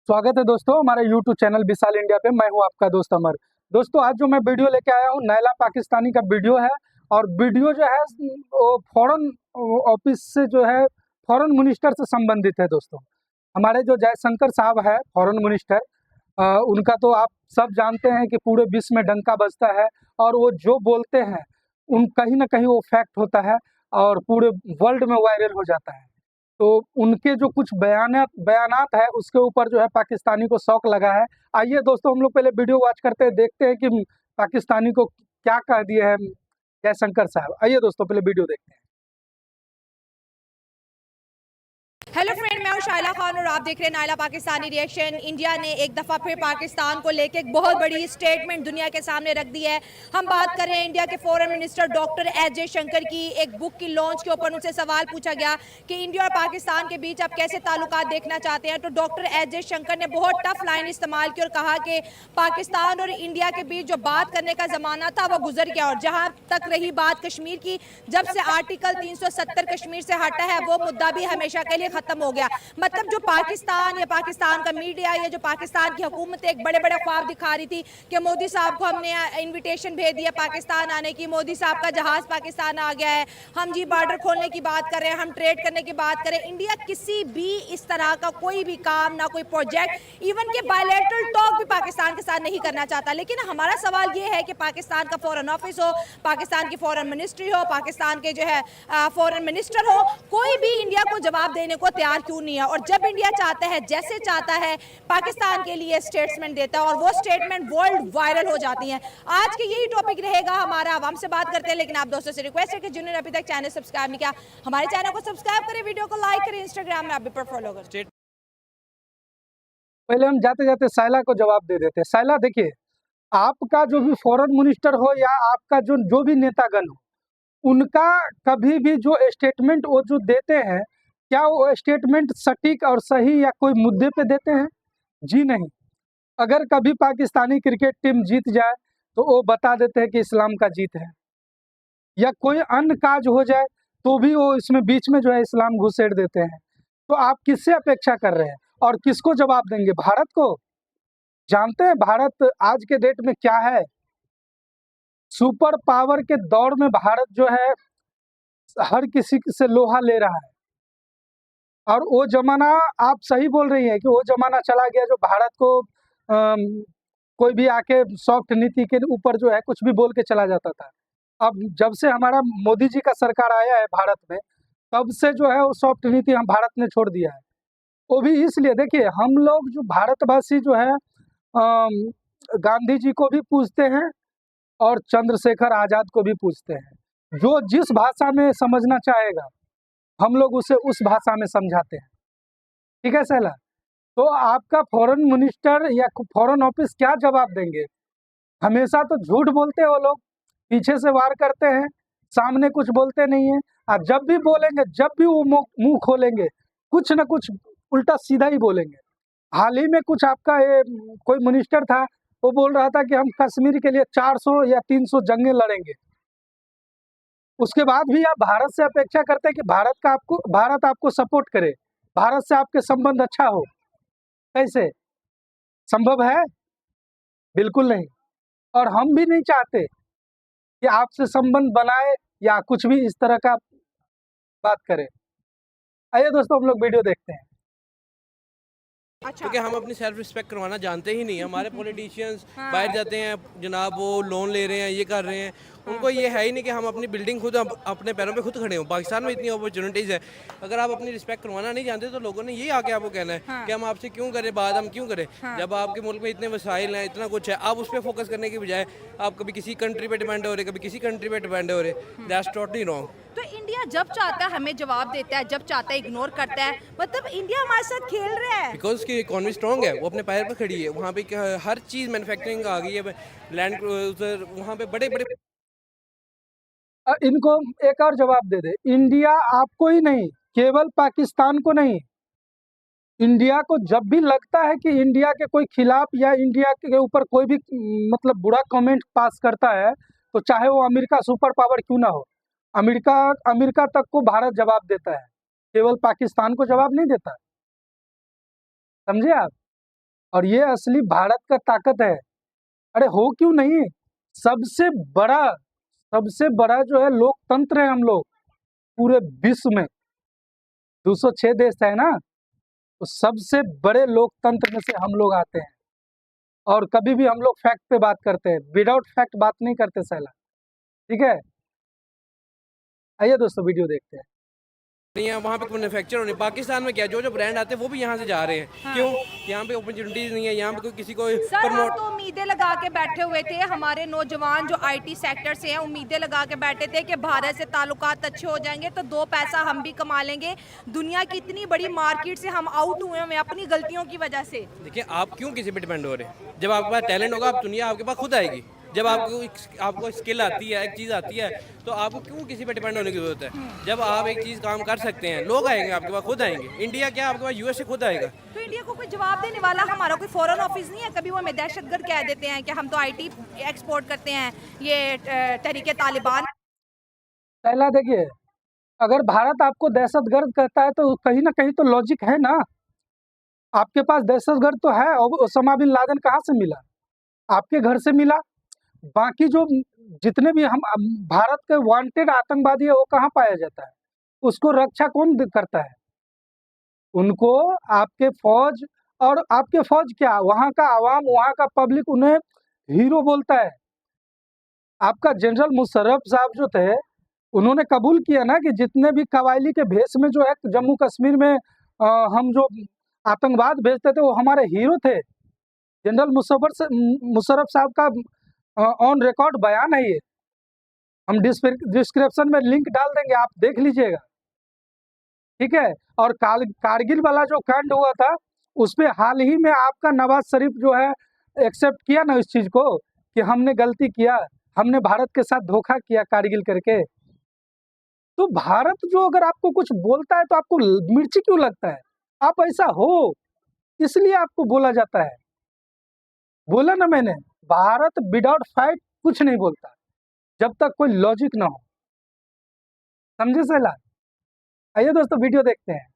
स्वागत है दोस्तों हमारे YouTube चैनल विशाल इंडिया पे। मैं हूं आपका दोस्त अमर। दोस्तों आज जो मैं वीडियो लेके आया हूं नैला पाकिस्तानी का वीडियो है। और वीडियो जो है वो फॉरेन ऑफिस से जो है फॉरेन मिनिस्टर से संबंधित है। दोस्तों हमारे जो जयशंकर साहब है फॉरेन मिनिस्टर, उनका तो आप सब जानते हैं कि पूरे विश्व में डंका बजता है। और वो जो बोलते हैं उन कहीं ना कहीं वो फैक्ट होता है और पूरे वर्ल्ड में वायरल हो जाता है। तो उनके जो कुछ बयानात है उसके ऊपर जो है पाकिस्तानी को शौक लगा है। आइए दोस्तों हम लोग पहले वीडियो वॉच करते हैं, देखते हैं कि पाकिस्तानी को क्या कह दिए हैं जयशंकर साहब। आइए दोस्तों पहले वीडियो देखते हैं। हेलो फ्रेंड, मैं हूं शाइला खान और आप देख रहे हैं नायला पाकिस्तानी रिएक्शन। इंडिया ने एक दफ़ा फिर पाकिस्तान को लेकर एक बहुत बड़ी स्टेटमेंट दुनिया के सामने रख दी है। हम बात कर रहे हैं इंडिया के foreign minister doctor S Jaishankar की। एक बुक की लॉन्च के ऊपर उनसे सवाल पूछा गया कि इंडिया और पाकिस्तान के बीच आप कैसे ताल्लुकात देखना चाहते हैं, तो डॉक्टर एस जयशंकर ने बहुत टफ लाइन इस्तेमाल की और कहा कि पाकिस्तान और इंडिया के बीच जो बात करने का ज़माना था वो गुजर गया। और जहाँ तक रही बात कश्मीर की, जब से आर्टिकल 370 कश्मीर से हटा है वो मुद्दा भी हमेशा के लिए खत्म हो गया। मतलब जो पाकिस्तान या पाकिस्तान का मीडिया या जो पाकिस्तान की हुकूमत एक बड़े बड़े ख्वाब दिखा रही थी कि मोदी साहब को हमने इनविटेशन भेज दिया पाकिस्तान आने की, मोदी साहब का जहाज पाकिस्तान आ गया है, हम जी बॉर्डर खोलने की बात कर रहे हैं, हम ट्रेड करने की बात करें। इंडिया किसी भी इस तरह का कोई भी काम, ना कोई प्रोजेक्ट, इवन के बायलैटरल टॉक भी पाकिस्तान के साथ नहीं करना चाहता। लेकिन हमारा सवाल ये है कि पाकिस्तान का फॉरेन ऑफिस हो, पाकिस्तान की फॉरेन मिनिस्ट्री हो, पाकिस्तान के जो है फॉरेन मिनिस्टर हो, कोई भी इंडिया को जवाब देने को तैयार क्यों नहीं है। और जब इंडिया चाहता है, जैसे चाहता है, पाकिस्तान के लिए स्टेटमेंट देता है और वो स्टेटमेंट वर्ल्ड वायरल हो जाती है। आज के यही टॉपिक रहेगा हमारा। अब हमसे बात करते हैं, लेकिन आप दोस्तों से रिक्वेस्ट है कि जिन्होंने अभी तक चैनल सब्सक्राइब नहीं किया, हमारे चैनल को सब्सक्राइब करें, वीडियो को लाइक करें, इंस्टाग्राम में आप भी पर फॉलो करें। पहले हम जाते जाते साइला को जवाब दे देते हैं। साइला देखिए, आपका जो भी फॉरेन मिनिस्टर हो या आपका जो भी नेतागण हो, उनका कभी भी जो स्टेटमेंट वो जो देते हैं, क्या वो स्टेटमेंट सटीक और सही या कोई मुद्दे पे देते हैं? जी नहीं। अगर कभी पाकिस्तानी क्रिकेट टीम जीत जाए तो वो बता देते हैं कि इस्लाम का जीत है, या कोई अन्य काज हो जाए तो भी वो इसमें बीच में जो है इस्लाम घुसेड़ देते हैं। तो आप किससे अपेक्षा कर रहे हैं और किसको जवाब देंगे? भारत को? जानते हैं भारत आज के डेट में क्या है? सुपर पावर के दौर में भारत जो है हर किसी से लोहा ले रहा है। और वो जमाना, आप सही बोल रही हैं कि वो जमाना चला गया जो भारत को कोई भी आके सॉफ्ट नीति के ऊपर जो है कुछ भी बोल के चला जाता था। अब जब से हमारा मोदी जी का सरकार आया है भारत में, तब से जो है वो सॉफ्ट नीति हम भारत ने छोड़ दिया है। वो भी इसलिए, देखिए हम लोग जो भारतवासी जो है गांधी जी को भी पूछते हैं और चंद्रशेखर आजाद को भी पूछते हैं। जो जिस भाषा में समझना चाहेगा हम लोग उसे उस भाषा में समझाते हैं। ठीक है सैला? तो आपका फॉरेन मिनिस्टर या फॉरेन ऑफिस क्या जवाब देंगे? हमेशा तो झूठ बोलते हैं वो लोग, पीछे से वार करते हैं, सामने कुछ बोलते नहीं है। और जब भी बोलेंगे, जब भी वो मुंह खोलेंगे, कुछ न कुछ उल्टा सीधा ही बोलेंगे। हाल ही में कुछ आपका ये कोई मिनिस्टर था, वो बोल रहा था कि हम कश्मीर के लिए 400 या 300 जंगें लड़ेंगे। उसके बाद भी आप भारत से अपेक्षा करते हैं कि भारत आपको सपोर्ट करे, भारत से आपके संबंध अच्छा हो। कैसे संभव है? बिल्कुल नहीं। और हम भी नहीं चाहते कि आपसे संबंध बनाए या कुछ भी इस तरह का बात करें। आइए दोस्तों हम लोग वीडियो देखते हैं। क्योंकि हम अपनी सेल्फ रिस्पेक्ट करवाना जानते ही नहीं। हमारे पॉलिटिशियंस बाहर जाते हैं, जनाब वो लोन ले रहे हैं, ये कर रहे हैं, उनको ये है ही नहीं कि हम अपनी बिल्डिंग खुद अपने पैरों पे खुद खड़े हों। पाकिस्तान में इतनी अपॉर्चुनिटीज़ है, अगर आप अपनी रिस्पेक्ट करवाना नहीं जानते तो लोगों ने ये आके आपको कहना है कि हम आपसे क्यों करें बात, हम क्यों करें। जब आपके मुल्क में इतने वसाइल हैं, इतना कुछ है, आप उस पर फोकस करने की बजाय आप कभी किसी कंट्री पर डिपेंड हो रहे, कभी किसी कंट्री पर डिपेंड हो रहे, दैट्स टोटली रॉन्ग। तो इंडिया जब चाहता है हमें जवाब देता है, जब चाहता है इग्नोर करता है। मतलब इंडिया हमारे साथ खेल रहा है बिकॉज उसकी इकोनॉमी स्ट्रॉन्ग है, वो अपने पैर पर खड़ी है। वहाँ पे हर चीज़ मैन्युफैक्चरिंग आ गई है, लैंड क्रूजर, वहाँ पे बड़े बड़े। इनको एक और जवाब दे दे, इंडिया आपको ही नहीं, केवल पाकिस्तान को नहीं, इंडिया को जब भी लगता है कि इंडिया के कोई खिलाफ या इंडिया के ऊपर कोई भी मतलब बुरा कमेंट पास करता है, तो चाहे वो अमेरिका सुपर पावर क्यों ना हो, अमेरिका तक को भारत जवाब देता है, केवल पाकिस्तान को जवाब नहीं देता। समझे आप? और ये असली भारत का ताकत है। अरे हो क्यों नहीं, सबसे बड़ा जो है लोकतंत्र है हम लोग पूरे विश्व में। 206 देश है ना, तो सबसे बड़े लोकतंत्र में से हम लोग आते हैं। और कभी भी हम लोग फैक्ट पे बात करते हैं, विदाउट फैक्ट बात नहीं करते सैला। ठीक है, आइए दोस्तों वीडियो देखते हैं। नहीं है वहाँ पे मैन्युफैक्चर होने। पाकिस्तान में क्या जो जो ब्रांड आते हैं वो भी यहाँ से जा रहे हैं। हाँ। क्यों? यहाँ पे अपॉर्चुनिटीज नहीं है, यहाँ पे कोई किसी को सर हम प्रमोट। तो उम्मीदें लगा के बैठे हुए थे, हमारे नौजवान जो आईटी सेक्टर से हैं उम्मीदें लगा के बैठे थे कि भारत से ताल्लुकात अच्छे हो जाएंगे तो दो पैसा हम भी कमा लेंगे। दुनिया की इतनी बड़ी मार्केट से हम आउट हुए हैं अपनी गलतियों की वजह से। देखिए आप क्यों किसी पे डिपेंड हो रहे हैं? जब आपके पास टैलेंट होगा, आप दुनिया आपके पास खुद आएगी। जब आपको स्किल आती है, एक चीज़ आती है, तो आपको क्यों किसी पे डिपेंड होने की जरूरत है? जब आप एक चीज़ काम कर सकते हैं, लोग आएंगे आपके पास, खुद आएंगे। इंडिया क्या, आपके पास यूएस से खुद आएगा। तो इंडिया को कोई जवाब देने वाला, हमारा कोई फॉरेन ऑफिस नहीं है। कभी वो हमें दहशतगर्द कह देते हैं कि हम तो आईटी एक्सपोर्ट करते हैं, ये तहरीके तालिबान। पहला देखिए, अगर भारत आपको दहशतगर्द कहता है तो कहीं ना कहीं तो लॉजिक है ना। आपके पास दहशतगर्द तो है, और ओसामा बिन लादेन कहाँ से मिला? आपके घर से मिला। बाकी जो जितने भी हम भारत के वांटेड आतंकवादी है वो कहाँ पाया जाता है? उसको रक्षा कौन करता है? उनको आपके फौज, और आपके फौज क्या, वहाँ का आवाम, वहाँ का पब्लिक उन्हें हीरो बोलता है। आपका जनरल मुशर्रफ साहब जो थे, उन्होंने कबूल किया ना कि जितने भी कबायली के भेष में जो है जम्मू कश्मीर में हम जो आतंकवाद भेजते थे वो हमारे हीरो थे। जनरल मुशर्रफ साहब का ऑन रिकॉर्ड बयान है ये। हम डिस्क्रिप्शन में लिंक डाल देंगे, आप देख लीजिएगा। ठीक है, और कारगिल वाला जो कांड हुआ था उस पे हाल ही में आपका नवाज शरीफ जो है एक्सेप्ट किया ना इस चीज को कि हमने गलती किया, हमने भारत के साथ धोखा किया कारगिल करके। तो भारत जो अगर आपको कुछ बोलता है तो आपको मिर्ची क्यों लगता है? आप ऐसा हो इसलिए आपको बोला जाता है। बोला ना मैंने, भारत विदाउट फाइट कुछ नहीं बोलता जब तक कोई लॉजिक ना हो। समझे सैला? आइए दोस्तों वीडियो देखते हैं।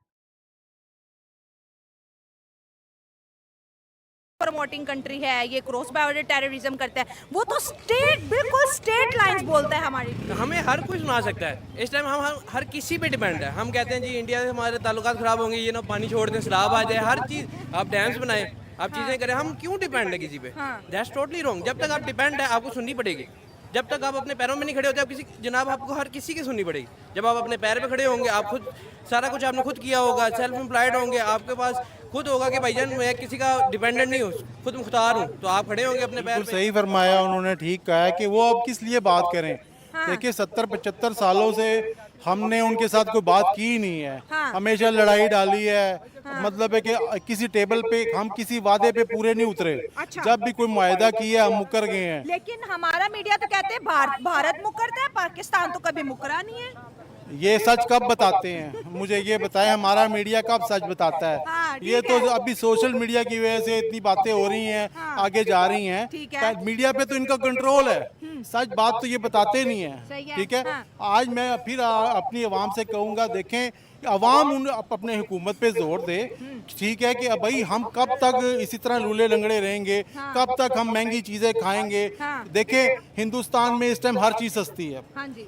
प्रमोटिंग कंट्री है, ये क्रॉस बॉर्डर टेररिज्म करता है, वो तो स्टेट, बिल्कुल स्टेट लाइंस बोलता है हमारी। हमें हर कोई सुना सकता है। इस टाइम हम हर किसी पे डिपेंड है। हम कहते हैं जी इंडिया से हमारे ताल्लुकात खराब होंगे, ये ना पानी छोड़ दें, सैलाब आ जाए, हर चीज़ आप डैम्स बनाएं, आप चीज़ें करें। हम क्यों डिपेंड है किसी पे? That's totally wrong. जब तक आप डिपेंड है आपको सुननी पड़ेगी। जब तक आप अपने पैरों में नहीं खड़े होते, आप किसी जनाब आपको हर किसी की सुननी पड़ेगी। जब आप अपने पैर पे खड़े होंगे, आप खुद सारा कुछ आपने खुद किया होगा, सेल्फ एम्प्लॉयड होंगे, आपके पास खुद होगा कि भाईजान मैं किसी का डिपेंडेंट नहीं हूँ, खुद मुख्तार हूँ, तो आप खड़े होंगे अपने पैर पे। सही फरमाया उन्होंने, ठीक कहा है कि वो अब किस लिए बात करें। देखिए 70-75 सालों से हमने उनके साथ कोई बात की ही नहीं है। हमेशा लड़ाई डाली है। मतलब है कि किसी टेबल पे हम किसी वादे पे पूरे नहीं उतरे। जब भी कोई मुआहदा किया हम मुकर गए हैं। लेकिन हमारा मीडिया तो कहते हैं भारत मुकरता है, पाकिस्तान तो कभी मुकरा नहीं है। ये सच कब बताते हैं? मुझे ये बताएं, हमारा मीडिया कब सच बताता है? ये तो अभी सोशल मीडिया की वजह से इतनी बातें हो रही हैं, आगे जा रही हैं। मीडिया पे तो इनका कंट्रोल है, सच बात तो ये बताते नहीं है। ठीक है, आज मैं फिर अपनी आवाम से कहूँगा, देखें अवाम उन अपने हुकूमत पे जोर दे। ठीक है कि भाई हम कब तक इसी तरह लूले लंगड़े रहेंगे? कब तक हम महंगी चीजें खाएंगे? देखें हिंदुस्तान में इस टाइम हर चीज सस्ती है।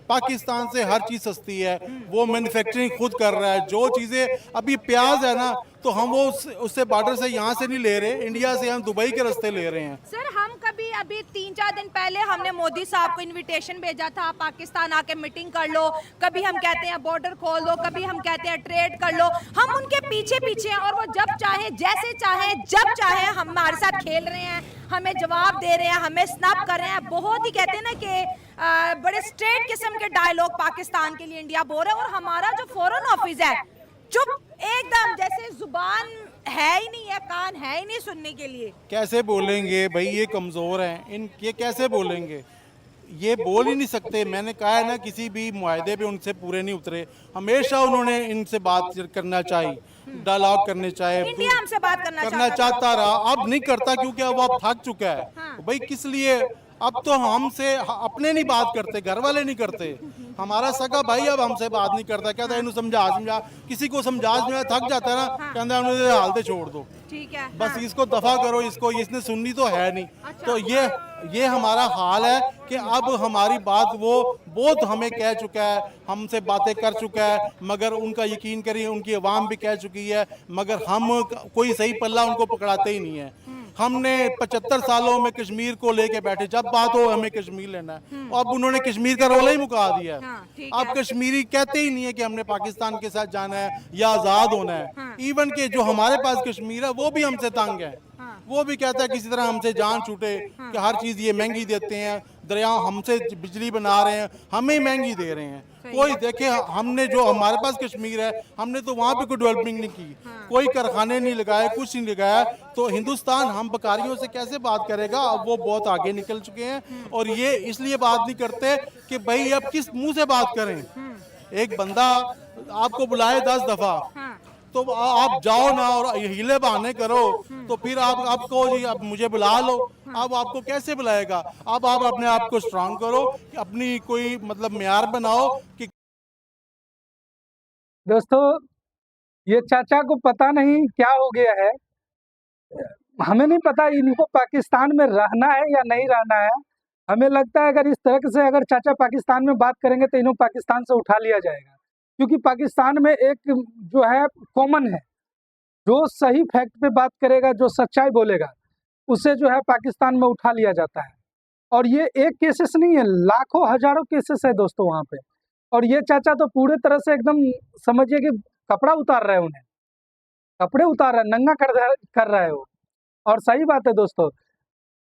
पाकिस्तान से हर चीज सस्ती है, वो मैन्युफैक्चरिंग खुद कर रहा है। जो चीजें अभी प्याज है ना, तो हम वो उससे बॉर्डर से यहाँ से नहीं ले रहे, इंडिया से हम दुबई के रास्ते ले रहे हैं। सर हम कभी अभी 3-4 दिन पहले हमने मोदी साहब को इनविटेशन भेजा था, पाकिस्तान आके मीटिंग कर लो। कभी हम कहते हैं बॉर्डर खोल दो, कभी हम कहते हैं ट्रेड कर लो। हम उनके पीछे पीछे हैं और वो जब चाहे, जैसे चाहे, जब चाहे हमारे साथ खेल रहे हैं, हमें जवाब दे रहे हैं, हमें स्नैप कर रहे हैं। बहुत ही कहते हैं ना कि बड़े स्ट्रेट किस्म के डायलॉग पाकिस्तान के लिए इंडिया बोल रहा है। और हमारा जो फॉरेन ऑफिस है चुप एकदम, जैसे जुबान है ही नहीं है, कान है ही नहीं सुनने के लिए। कैसे बोलेंगे भाई? ये कमजोर हैं, ये कैसे बोलेंगे? ये बोल ही नहीं सकते। मैंने कहा है ना, किसी भी मुआहदे पे उनसे पूरे नहीं उतरे। हमेशा उन्होंने इनसे बात करना चाहिए, डायलॉग करने चाहिए। इंडिया हमसे बात करना चाहता रहा, अब नहीं करता क्योंकि अब आप थक चुका है। भाई किस लिए? अब तो हमसे अपने नहीं बात करते, घर वाले नहीं करते। हमारा सगा भाई अब हमसे बात नहीं करता, कहता है इन्हें समझा किसी को समझा थक जाता है ना, कहता है उन्हें हालते छोड़ दो, ठीक है, बस इसको दफा करो, इसको इसने सुननी तो है नहीं। तो ये हमारा हाल है कि अब हमारी बात वो बहुत हमें कह चुका है, हमसे बातें कर चुका है, मगर उनका यकीन करिए उनकी आवाम भी कह चुकी है, मगर हम कोई सही पल्ला उनको पकड़ाते ही नहीं है। हमने 75 सालों में कश्मीर को लेके बैठे, जब बात हो हमें कश्मीर लेना है, अब उन्होंने कश्मीर का रोला ही मुका दिया है। अब कश्मीरी कहते ही नहीं है कि हमने पाकिस्तान के साथ जाना है या आज़ाद होना है। इवन के जो हमारे पास कश्मीर है वो भी हमसे तंग है, वो भी कहता है किसी तरह हमसे जान छूटे कि हर चीज़ ये महंगी देते हैं, दरिया हमसे बिजली बना रहे हैं, हमें महंगी दे रहे हैं। कोई देखे, हमने जो हमारे पास कश्मीर है हमने तो वहाँ पे कोई डेवलपमेंट नहीं की, कोई कारखाने नहीं लगाए, कुछ नहीं लगाया। तो हिंदुस्तान हम बकारियों से कैसे बात करेगा? अब वो बहुत आगे निकल चुके हैं और ये इसलिए बात नहीं करते कि भाई अब किस मुंह से बात करें। एक बंदा आपको बुलाए 10 दफा तो आप जाओ ना और हीले बहाने करो, तो फिर आपको जी अब मुझे बुला लो, अब आपको कैसे बुलाएगा? अब आप अपने आप को स्ट्रांग करो, अपनी कोई मतलब मेयार बनाओ कि दोस्तों ये चाचा को पता नहीं क्या हो गया है, हमें नहीं पता इनको पाकिस्तान में रहना है या नहीं रहना है। हमें लगता है अगर इस तरह से अगर चाचा पाकिस्तान में बात करेंगे तो इन्हें पाकिस्तान से उठा लिया जाएगा, क्योंकि पाकिस्तान में एक जो है कॉमन है, जो सही फैक्ट पे बात करेगा, जो सच्चाई बोलेगा, उसे जो है पाकिस्तान में उठा लिया जाता है। और ये एक केसेस नहीं है, लाखों हजारों केसेस है दोस्तों वहाँ पे। और ये चाचा तो पूरे तरह से एकदम समझिए कि कपड़ा उतार रहे हैं, उन्हें कपड़े उतार रहे हैं, नंगा कर रहा है वो। और सही बात है दोस्तों,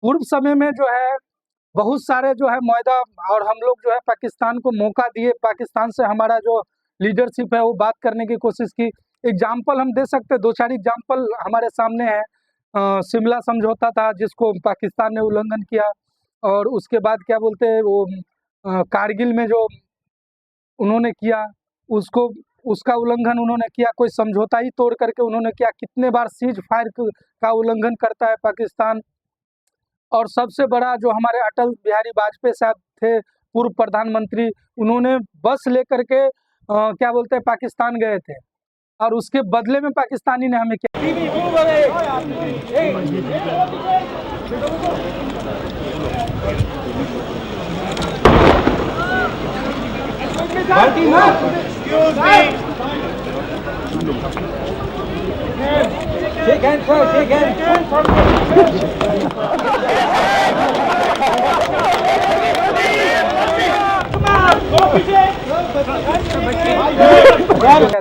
पूर्व समय में जो है बहुत सारे जो है मुआहदा और हम लोग जो है पाकिस्तान को मौका दिए, पाकिस्तान से हमारा जो लीडरशिप है वो बात करने की कोशिश की। एग्जाम्पल हम दे सकते हैं, 2-4 एग्जाम्पल हमारे सामने है। शिमला समझौता था जिसको पाकिस्तान ने उल्लंघन किया, और उसके बाद क्या बोलते हैं वो कारगिल में जो उन्होंने किया उसको उसका उल्लंघन उन्होंने किया, कोई समझौता ही तोड़ करके उन्होंने किया। कितने बार सीज फायर का उल्लंघन करता है पाकिस्तान। और सबसे बड़ा जो हमारे अटल बिहारी वाजपेयी साहब थे, पूर्व प्रधानमंत्री, उन्होंने बस लेकर के क्या बोलते हैं पाकिस्तान गए थे, और उसके बदले में पाकिस्तानी ने हमें क्या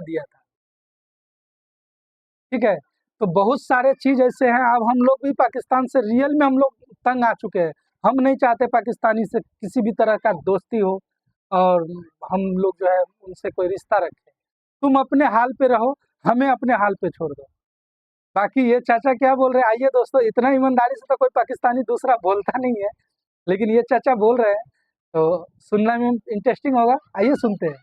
दिया था। ठीक है, तो बहुत सारे चीज ऐसे हैं। अब हम लोग भी पाकिस्तान से रियल में हम लोग तंग आ चुके हैं। हम नहीं चाहते पाकिस्तानी से किसी भी तरह का दोस्ती हो, और हम लोग जो है उनसे कोई रिश्ता रखें। तुम अपने हाल पे रहो, हमें अपने हाल पे छोड़ दो। बाकी ये चाचा क्या बोल रहे हैं, आइए दोस्तों, इतना ईमानदारी से तो कोई पाकिस्तानी दूसरा बोलता नहीं है, लेकिन ये चाचा बोल रहे हैं तो सुनने में इंटरेस्टिंग होगा। आइए सुनते हैं।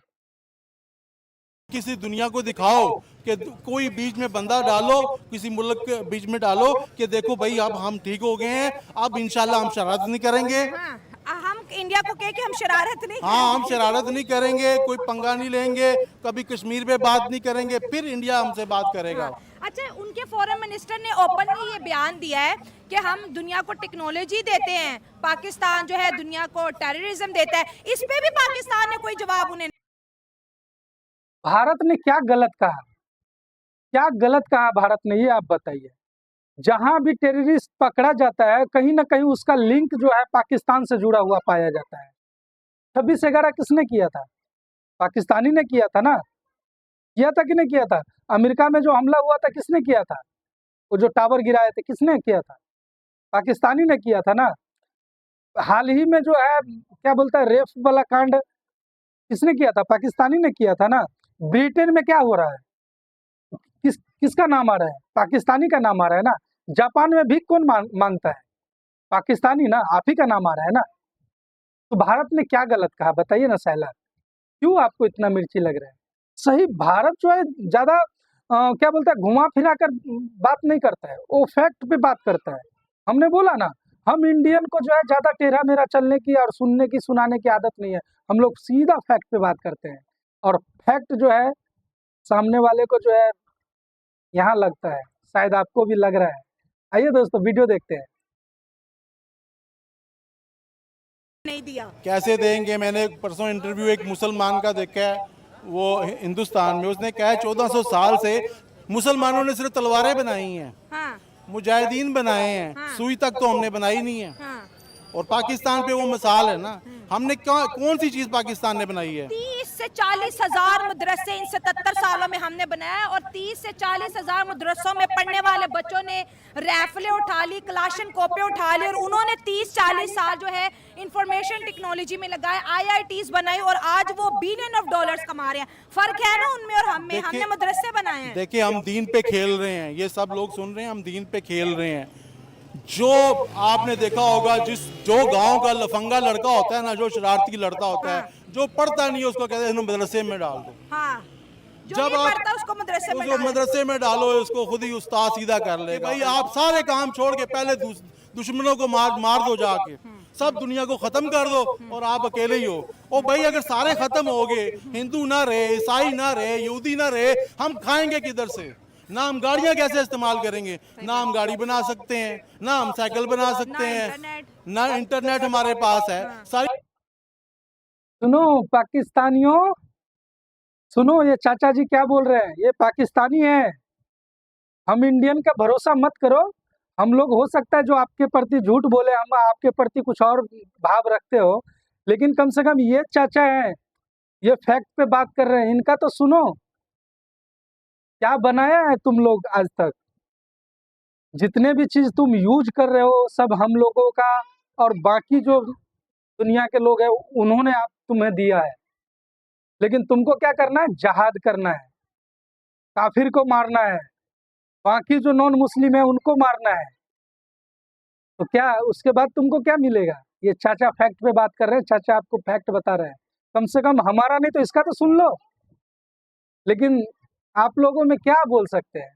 किसी दुनिया को दिखाओ कि कोई बीच में बंदा डालो, किसी मुल्क के बीच में डालो कि देखो भाई अब हम ठीक हो गए हैं, अब इंशाल्लाह हम शरारत नहीं करेंगे। हम इंडिया को कहे कि हम शरारत नहीं हाँ, हम शरारत नहीं करेंगे, कोई पंगा नहीं लेंगे, कभी कश्मीर पे बात नहीं करेंगे, फिर इंडिया हमसे बात करेगा। अच्छा, उनके फॉरेन मिनिस्टर ने ओपनली ये बयान दिया है कि हम दुनिया को टेक्नोलॉजी देते हैं, पाकिस्तान जो है दुनिया को टेररिज्म देता है। इस पे भी पाकिस्तान ने कोई जवाब उन्हें। भारत ने क्या गलत कहा, क्या गलत कहा भारत ने, ये आप बताइए। जहां भी टेररिस्ट पकड़ा जाता है कहीं ना कहीं उसका लिंक जो है पाकिस्तान से जुड़ा हुआ पाया जाता है। 26/11 किसने किया था? पाकिस्तानी ने किया था ना, किया था कि नहीं किया था? अमेरिका में जो हमला हुआ था किसने किया था? वो जो टावर गिराए थे किसने किया था? पाकिस्तानी ने किया था ना। हाल ही में जो है क्या बोलता है रेप वाला कांड किसने किया था? पाकिस्तानी ने किया था ना। ब्रिटेन में क्या हो रहा है, किसका नाम आ रहा है? पाकिस्तानी का नाम आ रहा है ना। जापान में भी कौन मांगता है? पाकिस्तानी ना, आप ही का नाम आ रहा है ना। तो भारत ने क्या गलत कहा बताइए ना सैलाब, क्यों आपको इतना मिर्ची लग रहा है? सही, भारत जो है ज्यादा क्या बोलता है घुमा फिरा कर बात नहीं करता है, वो फैक्ट पे बात करता है। हमने बोला ना, हम इंडियन को जो है ज़्यादा टेढ़ा मेढ़ा चलने की और सुनने की सुनाने की आदत नहीं है। हम लोग सीधा फैक्ट पे बात करते हैं और फैक्ट जो है सामने वाले को जो है यहाँ लगता है, शायद आपको भी लग रहा है। आइए दोस्तों वीडियो देखते हैं। नहीं दिया कैसे देंगे? मैंने परसों इंटरव्यू एक मुसलमान का देखा है, वो हिंदुस्तान में, उसने कहा है 1400 साल से मुसलमानों ने सिर्फ तलवारें बनाई हैं, हाँ मुजाहिदीन बनाए हैं, हाँ। सुई तक तो हमने बनाई नहीं है। हाँ और पाकिस्तान पे वो मिसाल है ना, हमने कौन सी चीज पाकिस्तान ने बनाई है? 30 से 40 हजार मदरसे इन 77 सालों में हमने बनाया और 30 से 40 हजार मदरसों में पढ़ने वाले बच्चों ने रैफले उठा ली, क्लाशन कोपे उठा ली और उन्होंने 30-40 साल जो है इंफॉर्मेशन टेक्नोलॉजी में लगाए, IITs बनाई और आज वो बिलियन ऑफ डॉलर्स कमा रहे हैं। फर्क है ना उनमें और हम में, हमने मदरसे बनाए हैं। देखिए हम दीन पे खेल रहे हैं, ये सब लोग सुन रहे हैं, हम दीन पे खेल रहे हैं। जो आपने देखा होगा, जो गांव का लफंगा लड़का होता है ना, जो शरारती लड़का होता है, जो पढ़ता नहीं है, उसको कहते हैं मदरसे में डाल दो। हाँ, जो जब नहीं आप पढ़ता उसको मदरसे में डालो, उसको खुद ही उस्ताद सीधा कर लेगा। भाई आप सारे काम छोड़ के पहले दुश्मनों को मार दो जाके, सब दुनिया को खत्म कर दो और आप अकेले ही हो। और भाई अगर सारे खत्म हो गए, हिंदू ना रहे, ईसाई ना रहे, यहूदी ना रहे, हम खाएंगे किधर से? ना हम गाड़ियां कैसे इस्तेमाल करेंगे? ना हम गाड़ी बना सकते हैं, ना हम साइकिल बना सकते हैं, ना इंटरनेट हमारे पास है। सारी सुनो पाकिस्तानियों, सुनो ये चाचा जी क्या बोल रहे हैं, ये पाकिस्तानी है। हम इंडियन का भरोसा मत करो। हम लोग हो सकता है जो आपके प्रति झूठ बोले, हम आपके प्रति कुछ और भाव रखते हो, लेकिन कम से कम ये चाचा हैं, ये फैक्ट पे बात कर रहे हैं। इनका तो सुनो, क्या बनाया है तुम लोग आज तक? जितने भी चीज तुम यूज कर रहे हो सब हम लोगों का और बाकी जो दुनिया के लोग हैं उन्होंने आप तुम्हें दिया है, लेकिन तुमको क्या करना है? जहाद करना है, काफिर को मारना है, बाकी जो नॉन मुस्लिम है उनको मारना है। तो क्या उसके बाद तुमको क्या मिलेगा? ये चाचा फैक्ट पे बात कर रहे हैं, चाचा आपको फैक्ट बता रहे हैं। कम से कम हमारा नहीं तो इसका तो सुन लो। लेकिन आप लोगों में क्या बोल सकते हैं?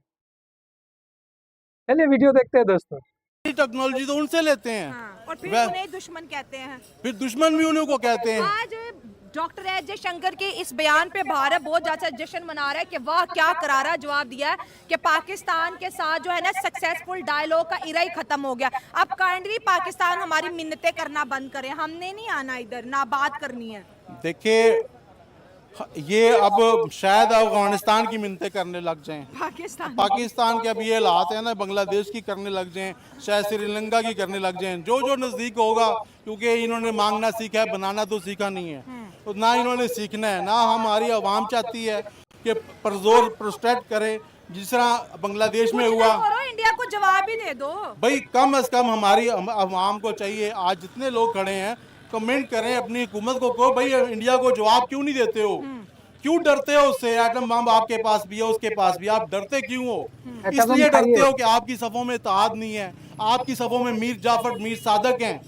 चलिए वीडियो देखते हैं दोस्तों। टेक्नोलॉजी तो उनसे लेते हैं। हाँ, और फिर उन्हें दुश्मन कहते हैं। फिर दुश्मन भी उन्हीं को कहते हैं। आज डॉक्टर एस जयशंकर के इस बयान पे भारत बहुत ज्यादा जश्न मना रहा है कि वाह क्या करारा जवाब दिया है कि पाकिस्तान के साथ जो है ना सक्सेसफुल डायलॉग का इरा ही खत्म हो गया। अब काइंडली पाकिस्तान हमारी मिन्नतें करना बंद करे, हमने नहीं आना इधर, ना बात करनी है। देखिए ये अब शायद अफगानिस्तान की मिन्नतें करने लग जाएं, पाकिस्तान के अब ये हालात है ना, बांग्लादेश की करने लग जाएं, शायद श्रीलंका की करने लग जाएं, जो जो नज़दीक होगा। क्योंकि इन्होंने मांगना सीखा है, बनाना तो सीखा नहीं है, तो ना इन्होंने सीखना है, ना हमारी आवाम चाहती है कि परजोर प्रोटेस्ट करे जिस तरह बांग्लादेश में हुआ। इंडिया को जवाब ही दे दो भाई, कम अज कम हमारी आवाम को चाहिए, आज जितने लोग खड़े हैं कमेंट करें अपनी हुकूमत को, कहो भाई इंडिया को जवाब क्यों नहीं देते हो, क्यों डरते हो उससे? एटम बम आपके पास भी है, उसके पास भी, आप डरते क्यों हो? इसलिए डरते हो कि आपकी सफ़ों में इत्तेहाद नहीं है, आपकी सफ़ों में मीर जाफर मीर सादक हैं।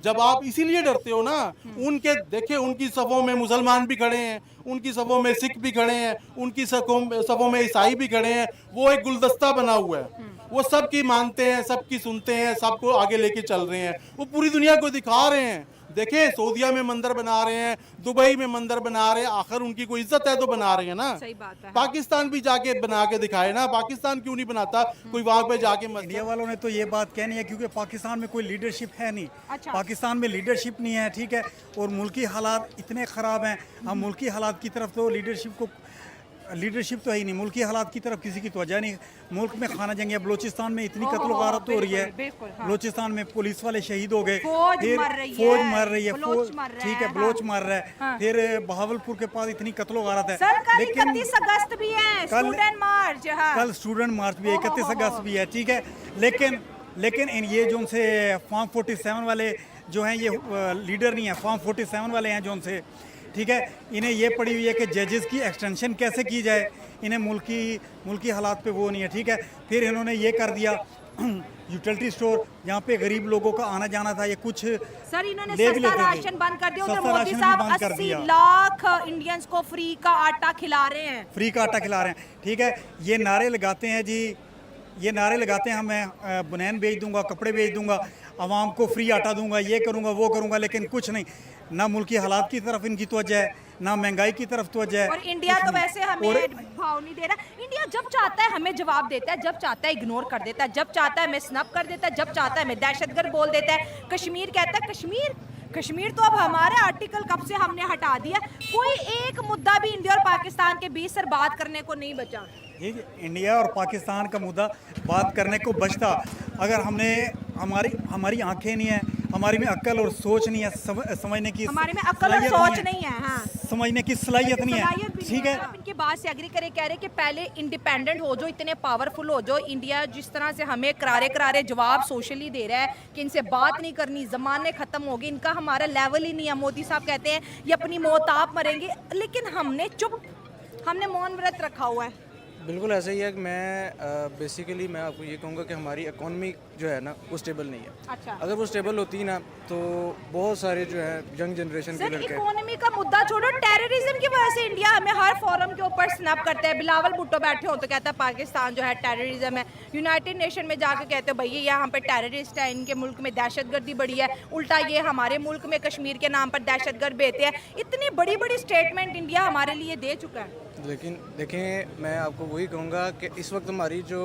जब आप इसीलिए डरते हो ना, उनके देखिए उनकी सफ़ों में मुसलमान भी खड़े हैं, उनकी सफ़ों में सिख भी खड़े हैं, उनकी सफ़ों में ईसाई भी खड़े हैं। वो एक गुलदस्ता बना हुआ है, वो सबकी मानते हैं, सबकी सुनते हैं, सबको आगे लेके चल रहे हैं, वो पूरी दुनिया को दिखा रहे हैं। देखिए सऊदिया में मंदिर बना रहे हैं, दुबई में मंदिर बना रहे हैं, आखिर उनकी कोई इज्जत है तो बना रहे हैं ना। सही बात है। पाकिस्तान भी जाके बना के दिखाए ना, पाकिस्तान क्यों नहीं बनाता? कोई वहां पे जाके इंडिया वालों ने तो ये बात कहनी है क्योंकि पाकिस्तान में कोई लीडरशिप है नहीं। अच्छा। पाकिस्तान में लीडरशिप नहीं है, ठीक है, और मुल्की हालात इतने ख़राब हैं। हम मुल्की हालात की तरफ तो लीडरशिप तो है ही नहीं, मुल्की हालात की तरफ किसी की तवज्जो नहीं। मुल्क में खाना जंग है, बलूचिस्तान में इतनी कत्ल गारत हो रही है, बलूचिस्तान में पुलिस वाले शहीद हो गए, फिर फौज मर रही है, ठीक है, बलोच मर रहा है, फिर बहावलपुर के पास इतनी कत्ल गारत है। लेकिन 31 अगस्त भी है, स्टूडेंट मार्च, कल स्टूडेंट मार्च भी है, 31 अगस्त भी है, ठीक है। लेकिन ये जो उनसे फॉर्म 47 वाले जो हैं, ये लीडर नहीं है, फॉर्म 47 वाले हैं जो उनसे, ठीक है, इन्हें ये पड़ी हुई है कि जजेस की एक्सटेंशन कैसे की जाए, इन्हें मुल्की हालात पे वो नहीं है, ठीक है। फिर इन्होंने ये कर दिया यूटिलिटी स्टोर, जहाँ पे गरीब लोगों का आना जाना था, ये कुछ सर इन्होंने सस्ता राशन बंद कर दिया। मोदी साहब 80 लाख इंडियंस को फ्री का आटा खिला रहे हैं, फ्री का आटा खिला रहे हैं, ठीक है। ये नारे लगाते हैं जी ये नारे लगाते हैं मैं बुनैन बेच दूंगा, कपड़े बेच दूंगा, आवाम को फ्री आटा दूंगा, ये करूंगा वो करूंगा, लेकिन कुछ नहीं। ना मुल्की हालात की तरफ इनकी तवज्जो है, ना महंगाई की तरफ तवज्जो है। और इंडिया तो वैसे हमें भाव नहीं दे रहा। इंडिया जब चाहता है हमें जवाब देता है, जब चाहता है इग्नोर कर देता है, जब चाहता है हमें स्नब कर देता है, जब चाहता है हमें दहशतगर्द बोल देता है। कश्मीर कहता है कश्मीर तो अब हमारे आर्टिकल कब से हमने हटा दिया। कोई एक मुद्दा भी इंडिया और पाकिस्तान के बीच सर बात करने को नहीं बचा। ये इंडिया और पाकिस्तान का मुद्दा बात करने को बचता अगर हमने हमारी आंखें नहीं है, हमारी में अक्ल और सोच नहीं है, समझने की हमारे में अक्ल और सोच नहीं है। हाँ, समझने की सलाहियत नहीं है। ठीक है, आप इनकी बात से एग्री करें, कह रहे कि पहले इंडिपेंडेंट हो जो, इतने पावरफुल हो जो। इंडिया जिस तरह से हमें करारे जवाब सोशली दे रहा है कि इनसे बात नहीं करनी, जमाने खत्म हो गए, इनका हमारा लेवल ही नहीं है। मोदी साहब कहते हैं ये अपनी मौत आप मरेंगे, लेकिन हमने मौन व्रत रखा हुआ है। बिल्कुल ऐसा ही है कि मैं बेसिकली मैं आपको ये कहूँगा कि हमारी इकॉनमी जो है ना वो स्टेबल नहीं है। अच्छा, अगर वो स्टेबल होती ना तो बहुत सारे जो है यंग जनरेशन के सर लड़के इकोनॉमी का मुद्दा छोड़ो, टेररिज्म की वजह से इंडिया हमें हर फोरम के ऊपर स्नैप करता है। बिलावल भुट्टो बैठे हो तो कहता है पाकिस्तान जो है टेररिज्म है। यूनाइटेड नेशन में जाकर कहते हो भैया यहाँ पे टेररिस्ट है, इनके मुल्क में दहशतगर्दी बढ़ी है। उल्टा ये हमारे मुल्क में कश्मीर के नाम पर दहशतगर्द भेजते हैं। इतनी बड़ी बड़ी स्टेटमेंट इंडिया हमारे लिए दे चुका है। लेकिन देखें, मैं आपको वही कहूँगा कि इस वक्त हमारी जो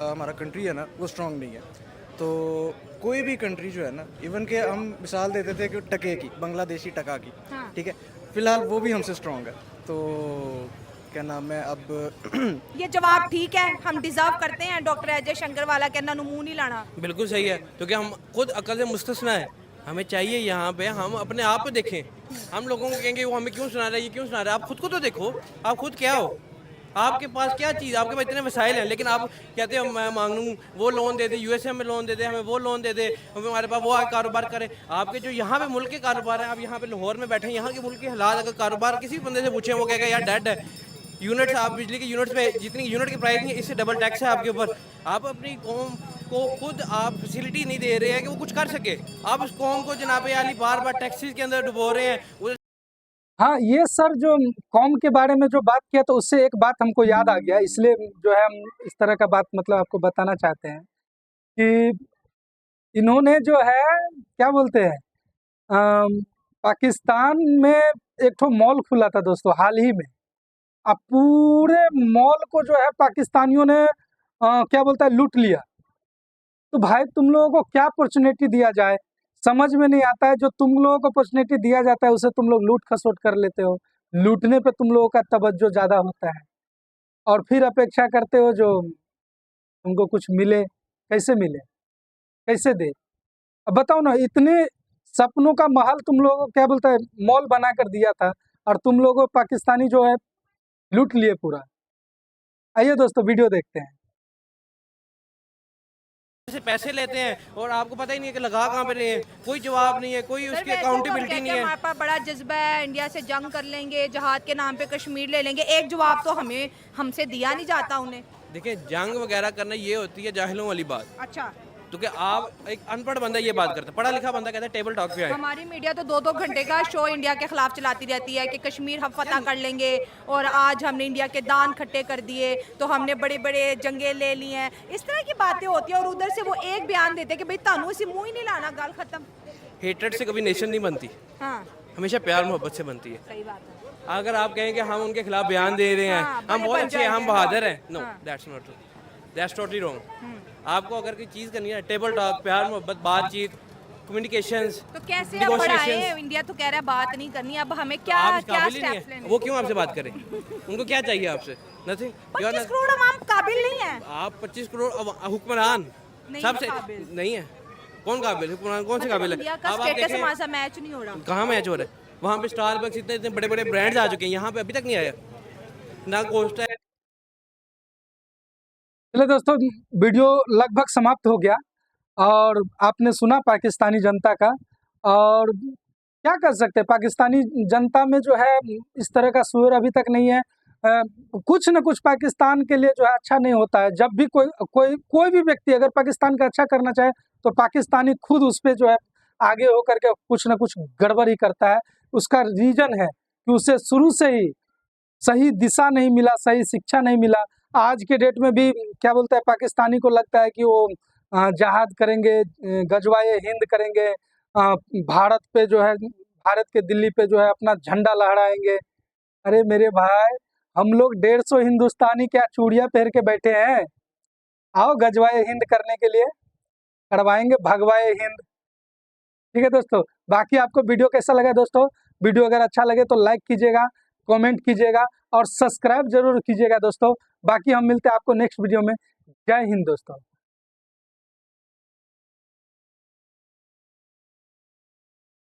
हमारा कंट्री है ना वो स्ट्रांग नहीं है। तो कोई भी कंट्री जो है ना, इवन के हम मिसाल देते थे कि टके की, बांग्लादेशी टका की, ठीक है, फिलहाल वो भी हमसे स्ट्रांग है। तो क्या नाम है अब ये जवाब ठीक है, हम डिजर्व करते हैं डॉक्टर अजय शंकर वाला कहना मुंह नहीं लाना। बिल्कुल सही है, क्योंकि हम खुद अकल से मुस्तस्ना है। हमें चाहिए यहाँ पे हम अपने आप को देखें। हम लोगों को कहेंगे वो हमें क्यों सुना रहा है, ये क्यों सुना रहा है। आप खुद को तो देखो, आप खुद क्या हो, आपके पास क्या चीज़, आपके पास इतने वसाइल हैं, लेकिन आप कहते हो मैं मांगूँ वो लोन दे दे, यूएसए में लोन दे दे, हमें वो लोन दे दे, हमारे पास वो कारोबार करें। आपके जो यहाँ पे मुल्क के कारोबार हैं, आप यहाँ पे लाहौर में बैठे हैं, यहाँ के मुल्क के हालात अगर कारोबार किसी बंदे से पूछें वो कहेगा यार डेड है। यूनिट्स, आप बिजली के यूनिट्स पे जितनी यूनिट की प्राइस नहीं है, इससे डबल टैक्स है आपके ऊपर। आप अपनी कौम को खुद आप फैसिलिटी नहीं दे रहे हैं कि वो कुछ कर सके। आप उस कौम को जनाब आली बार बार टैक्सेस के अंदर डुबो रहे हैं। हाँ, ये सर जो कौम के बारे में जो बात किया तो उससे एक बात हमको याद आ गया, इसलिए जो है हम इस तरह का बात मतलब आपको बताना चाहते हैं कि इन्होंने जो है क्या बोलते हैं पाकिस्तान में एक ठो मॉल खुला था दोस्तों हाल ही में। अब पूरे मॉल को जो है पाकिस्तानियों ने क्या बोलता है लूट लिया। तो भाई तुम लोगों को क्या अपॉर्चुनिटी दिया जाए समझ में नहीं आता है। जो तुम लोगों को अपॉर्चुनिटी दिया जाता है उसे तुम लोग लूट खसोट कर लेते हो। लूटने पे तुम लोगों का तवज्जो ज़्यादा होता है और फिर अपेक्षा करते हो जो तुमको कुछ मिले। कैसे मिले, कैसे दे? अब बताओ ना, इतने सपनों का महल तुम लोगों को क्या बोलता है मॉल बना कर दिया था और तुम लोगों को पाकिस्तानी जो है लूट लिए पूरा। आइए दोस्तों वीडियो देखते हैं। से पैसे लेते हैं और आपको पता ही नहीं है कि लगा कहाँ पे रहे हैं, कोई जवाब नहीं है, कोई उसकी अकाउंटेबिलिटी नहीं है। हमारे पास बड़ा जज्बा है, इंडिया से जंग कर लेंगे, जहाद के नाम पे कश्मीर ले लेंगे। एक जवाब तो हमसे दिया नहीं जाता उन्हें। देखिए, जंग वगैरह करना ये होती है जाहिलों वाली बात। अच्छा, क्योंकि आप एक अनपढ़ बंदा ये बात करता है, पढ़ा लिखा बंदा कहता है टेबल टॉक पे आए। हमारी मीडिया तो 2-2 घंटे का शो इंडिया के खिलाफ चलाती रहती है कि कश्मीर हम फतह कर लेंगे और आज हमने इंडिया के दान खट्टे कर दिए तो हमने बड़े बड़े जंगे ले ली हैं। इस तरह की बातें होती हैं और उधर से वो एक बयान देते हैं कि भाई तानू इसी मुँह ही नहीं लाना, गल खत्म। हेट्रेड से कभी नेशन नहीं बनती, हाँ हमेशा प्यार मोहब्बत से बनती है। सही बात है। अगर आप कहें कि हम उनके खिलाफ बयान दे रहे हैं, हम बहुत अच्छे हैं, हम बहादुर हैं, no that's not true, that's totally wrong. आपको अगर कोई चीज़ करनी है, टेबल टॉक, प्यार मोहब्बत, बातचीत, कम्युनिकेशंस, तो कैसे अब बढ़ाए? इंडिया तो कह रहा है बात नहीं करनी, अब हमें क्या स्टेप्स लेने? वो क्यों आपसे बात करें? उनको क्या चाहिए आपसे? नथिंग। 25 करोड़ आवाम काबिल नहीं है। आप 25 करोड़ हुक्मरान सबसे नहीं है। कौन काबिल हुक्मरान, कौन से काबिल है? इंडिया का स्टेटस हमारे साथ मैच नहीं हो रहा। कहाँ मैच हो रहा है? वहाँ पे स्टारबक्स इतने इतने बड़े बड़े ब्रांड्स आ चुके हैं, यहाँ पे अभी तक नहीं आया ना कोस्टा है। चलिए दोस्तों, वीडियो लगभग समाप्त हो गया और आपने सुना पाकिस्तानी जनता का। और क्या कर सकते हैं, पाकिस्तानी जनता में जो है इस तरह का सूर अभी तक नहीं है। कुछ न कुछ पाकिस्तान के लिए जो है अच्छा नहीं होता है। जब भी कोई भी व्यक्ति अगर पाकिस्तान का अच्छा करना चाहे तो पाकिस्तानी खुद उस पर जो है आगे होकर के कुछ न कुछ गड़बड़ ही करता है। उसका रीज़न है कि उसे शुरू से ही सही दिशा नहीं मिला, सही शिक्षा नहीं मिला। आज के डेट में भी क्या बोलते हैं, पाकिस्तानी को लगता है कि वो जहाद करेंगे, गजवाए हिंद करेंगे, भारत पे जो है, भारत के दिल्ली पे जो है अपना झंडा लहराएंगे। अरे मेरे भाई, हम लोग 150 हिंदुस्तानी क्या चूड़ियाँ पहन के बैठे हैं? आओ गजवाए हिंद करने के लिए, करवाएंगे भगवाए हिंद। ठीक है दोस्तों, बाकी आपको वीडियो कैसा लगा दोस्तों? वीडियो अगर अच्छा लगे तो लाइक कीजिएगा, कमेंट कीजिएगा और सब्सक्राइब जरूर कीजिएगा दोस्तों। बाकी हम मिलते हैं आपको नेक्स्ट वीडियो में। जय हिंद दोस्तों।